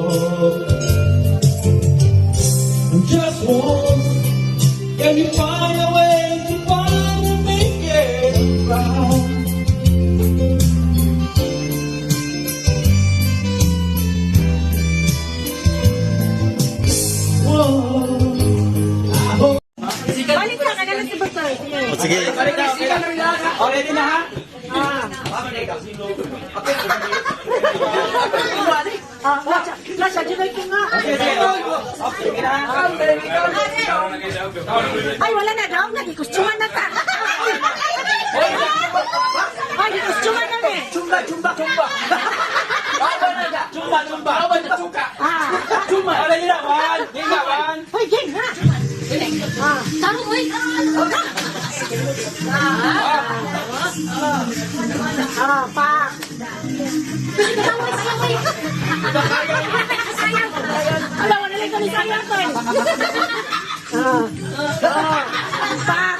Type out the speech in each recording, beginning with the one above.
wrong. Just once, can you find a way to finally make it right? Balik ka na lang si Butoy. Sige. Okay din na ha? Nasa July ko nga. Ay, wala na daw. Nagikustuman na ta. Ay, nagikustuman na eh. Chumba. Chumba. Ano yun na, Juan? Hindi Juan. Ay, game na. Taro, uy. Pa. Alam mo na lang kami sayang ko eh. Pa.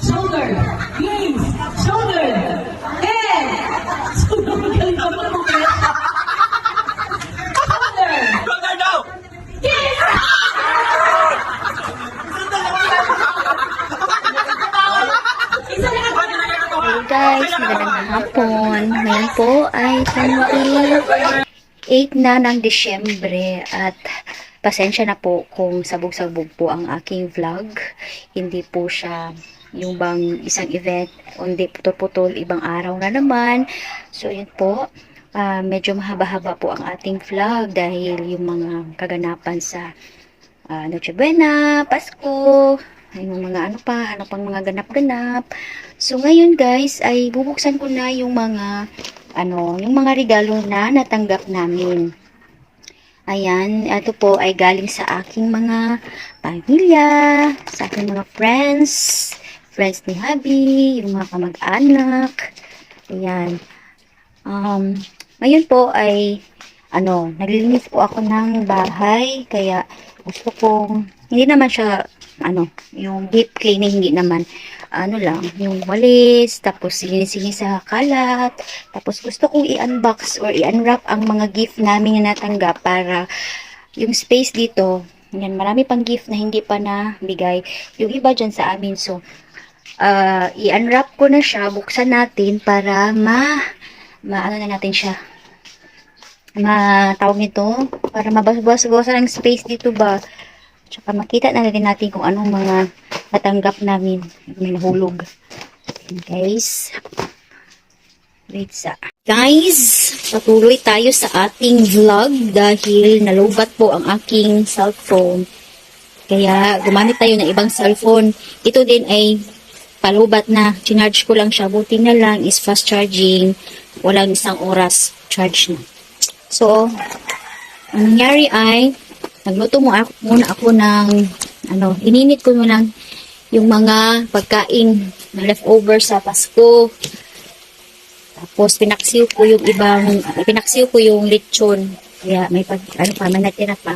Shoulder, knees, shoulder, head. Magaling ka mo naman kaya. Shoulder. Shoulder daw! Hello guys, magandang hapon. Ngayon po ay 28 na ng Disyembre at pasensya na po kung sabog-sabog po ang aking vlog. Hindi po siya yung bang isang event, kundi putol-putol, ibang araw na naman. So yun po, medyo mahaba-haba po ang ating vlog dahil yung mga kaganapan sa Noche Buena, Pasko, yung mga ano pang mga ganap-ganap. So ngayon guys ay bubuksan ko na yung mga yung mga regalo na natanggap namin. Ayan, ito po ay galing sa aking mga pamilya, sa aking mga friends ni hubby, yung mga kamag-anak. Ayan. Ngayon po ay naglilinis po ako ng bahay, kaya gusto kong hindi naman siya yung deep cleaning, hindi naman lang, yung walis, tapos linis-linis sa kalat, tapos gusto kong i-unbox or i-unwrap ang mga gift namin na natanggap para yung space dito, yan, marami pang gift na hindi pa nabigay, yung iba dyan sa amin. So i-unwrap ko na siya, buksan natin para ano na natin siya, tawag nito, para mabasbasan ang space dito ba. Tsaka makita na rin natin kung anong mga natanggap namin. May nahulog. Guys. Wait guys, patuloy tayo sa ating vlog dahil nalobat po ang aking cellphone. Kaya gumamit tayo ng ibang cellphone. Ito din ay palubat na. Chinarge ko lang siya. Buti na lang is fast charging. Walang isang oras charge na. So, ang nangyari ay nagluto muna ako ng ininit ko muna yung mga pagkain na leftover sa Pasko. Tapos pinaksiw ko yung lechon. Kaya may may natira pa.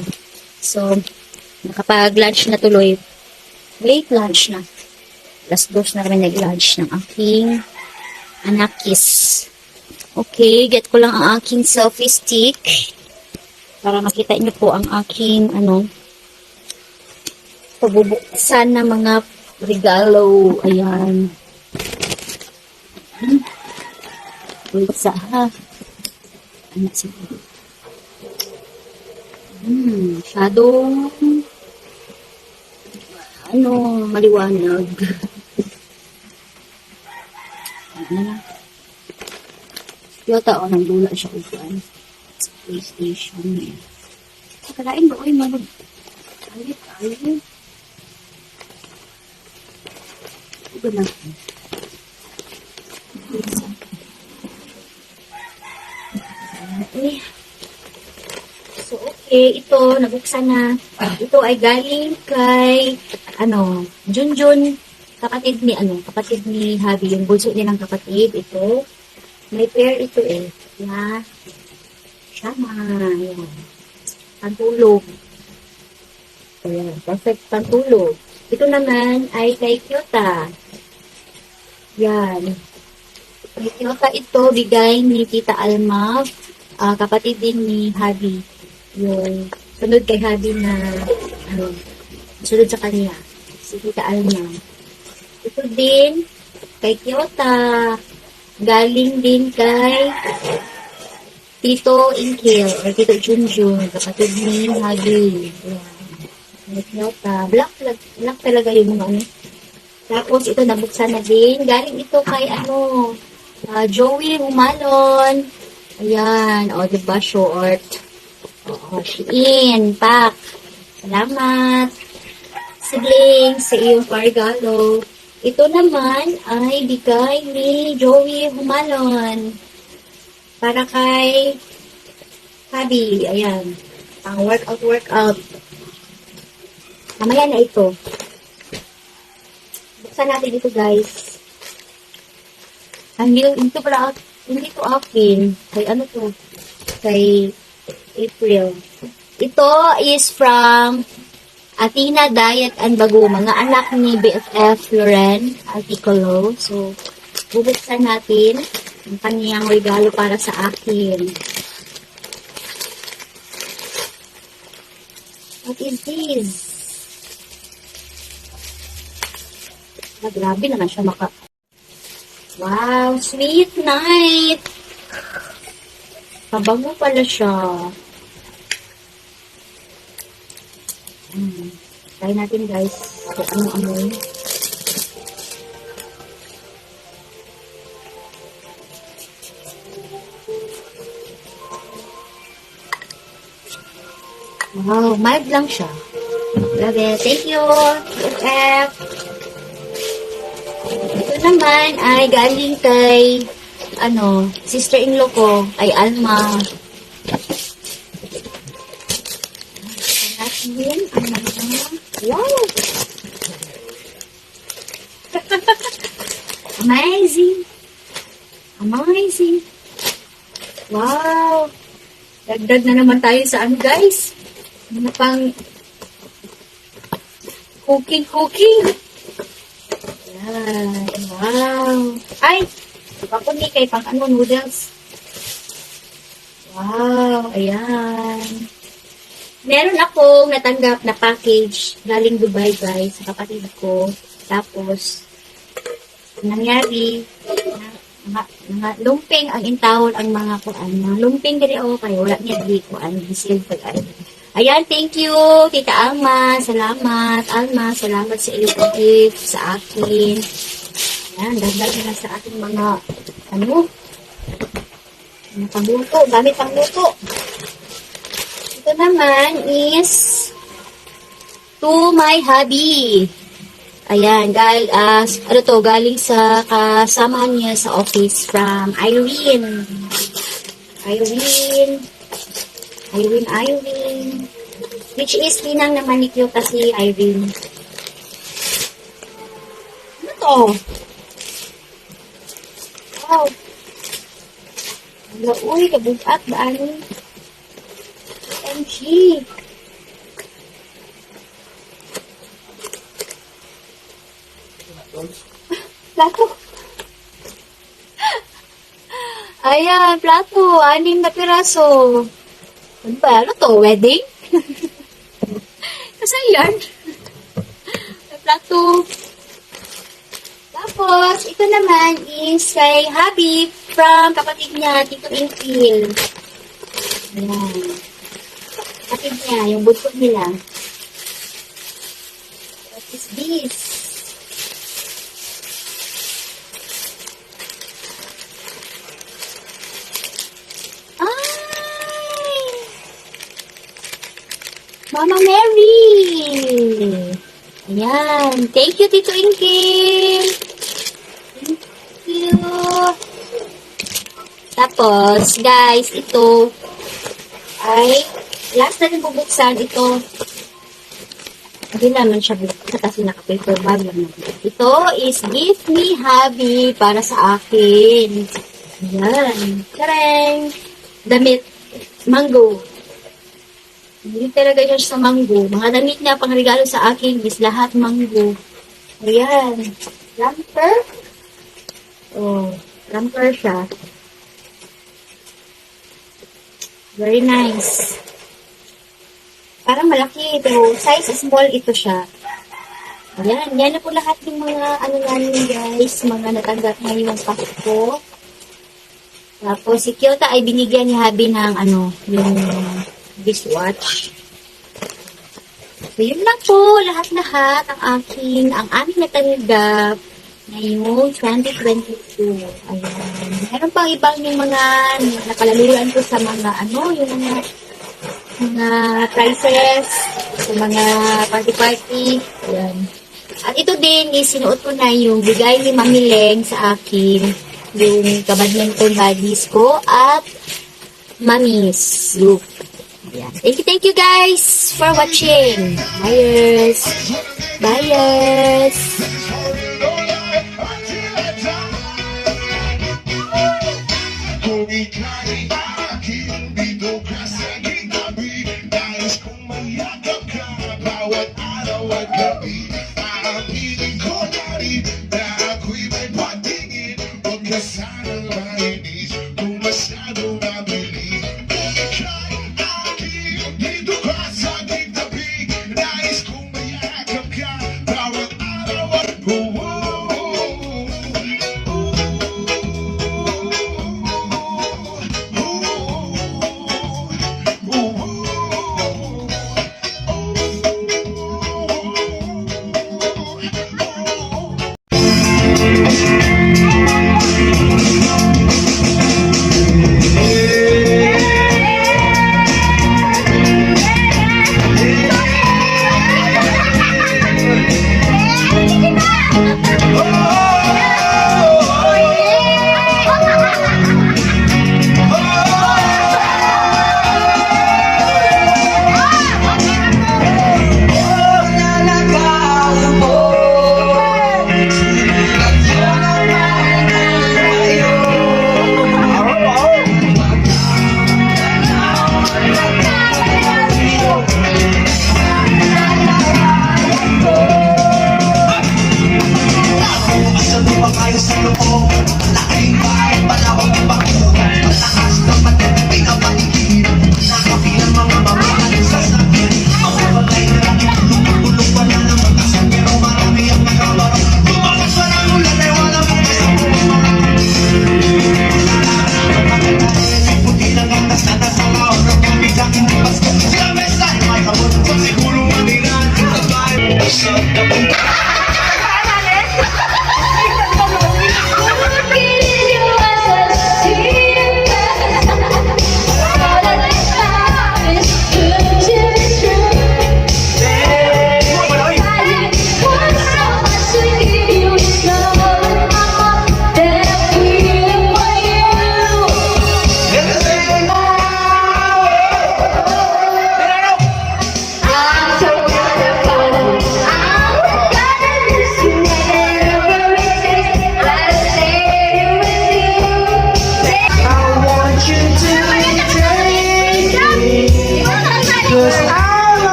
So nakapag-lunch na tuloy. Late lunch na. 2:00 na kami nag-lunch ng aking anakis. Okay, get ko lang ang aking selfie stick para makita niyo po ang aking pabubuksan na mga regalo. Ayan. Wait sa shadow maliwanag. Yata nang dula siya upuan. PlayStation niya. Kalain ba? Uy, alit. Ito na. Okay. So, okay. Ito, nabuksan na. Ito ay galing kay, Junjun kapatid ni Habi, yung bunso nilang kapatid, ito. May pair ito eh. Yan. Tama. Yan. Pantulog. Ayan. Perfect pantulog. Ito naman ay kay Kyota. Yan. Kay Kyota ito, bigay ni Tita Alma. Kapatid din ni Habi. Yung sunod kay Habi na sunod sa kanya. Si Tita Alma. Ito din kay Kyota. Galing din kay Tito Inkil or Tito Junjun, kapatid ni Habi. Ayan. Kyota. Black talaga yung ano. Tapos ito nabuksan na din. Galing ito kay Joey Humalon. Ayan. O, diba? Short. O, Shein. Pak. Salamat. Siblings sa iyong regalo. Ito naman ay bigay ni Joey Humalon. Para kay Habi. Ayan. Pang workout. Mamaya na ito. Buksan natin ito, guys. Hindi ito akin. Kay ano to? Kay April. Ito is from Athena Diet and Bago, mga anak ni BFF Loren Articolo. So, bubuksan natin ang kaniyang regalo para sa akin. What is this? Grabe naman siya Wow, sweet night! Mabango pala siya. Try natin, guys. Kung ano-ano. Wow, mild lang siya. Grabe. Thank you, BFF. Ito naman ay galing kay sister-in-law ko, ay Alma. Wow! Amazing! Wow! Dagdag na naman tayo sa guys. Ano pang cooking. Yan. Wow! Ay! Kapuni kay pang noodles. Wow! Ayan. Meron akong natanggap na package galing Dubai, guys, sa kapatid ko. Tapos, nangyari, lumping ang intawon ang mga kuan. Lumping diri ako kayo, wala niya di kuan, bisil pag Ayan, thank you, Tita Alma. Salamat, Alma. Salamat sa iyong gift sa akin. Ayan, dagdag na sa ating mga, pangluto, gamit pangluto. Ito naman is to my hubby. Ayan, galing sa kasamahan niya sa office from Irene. Which is ninang naman ni Kyota si Irene. Ano to? Wow. Uy, kabugat ba ano? OMG. Plato. Ayan, plato. 6 na piraso. Ano ba? Ano to? Wedding? Kasi yan. Plato. Tapos, ito naman is kay Habib from kapatid niya, Tito Infil. Ayan. Kapatid niya, yung budkot nila. What is this? Ay! Mama Mary! Ayan. Thank you, Tito Infil. Thank you. Tapos, guys, ito ay last na rin bubuksan ito. Hindi naman siya buksan. Kasi naka-paper bag lang natin. Ito is Give Me Hubby para sa akin. Ayan. Tarang! Damit. Mango. Hindi talaga siya sa mango. Mga damit na pangregalo sa akin is lahat mango. Ayan. Ramper. Oh, ramper siya. Very nice. Parang malaki ito. Size small ito siya. Ayan. Yan na po lahat ng mga ano namin guys. Mga natanggap ngayong Pasko. Tapos si Kyota ay binigyan ni Habi ng ano, yung wristwatch. So yun lang po. Lahat-lahat ang aming natanggap ngayong 2022. Ayan. Meron pang ibang yung mga nakalaluan ko sa mga ano, yung mga prices, sa mga party-party. Ayan. At ito din is sinuot ko na yung bigay ni Mami Leng sa akin, yung kabadminton buddies ko at Mami's group. Ayan. Thank you guys for watching. Bye-ers. Bye-ers.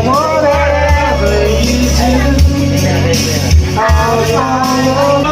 Whatever you do, I'll follow.